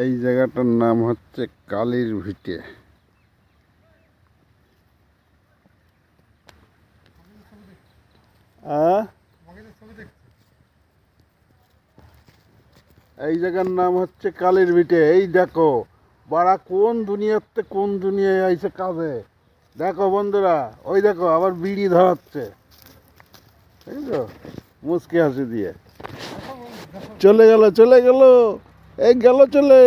এই জায়গাটার নাম হচ্ছে কালীর ভিটে। এই জায়গার নাম হচ্ছে কালীর ভিটে। এই দেখো বাড়া কোন দুনিয়াতে কোন দুনিয়ায় আইছে কাজে। দেখো বন্ধুরা, ওই দেখো আবার বিড়ি ধরাচ্ছে, বুঝছো, মুচকি হাসি দিয়ে। চলে গেল এই গেল চলে।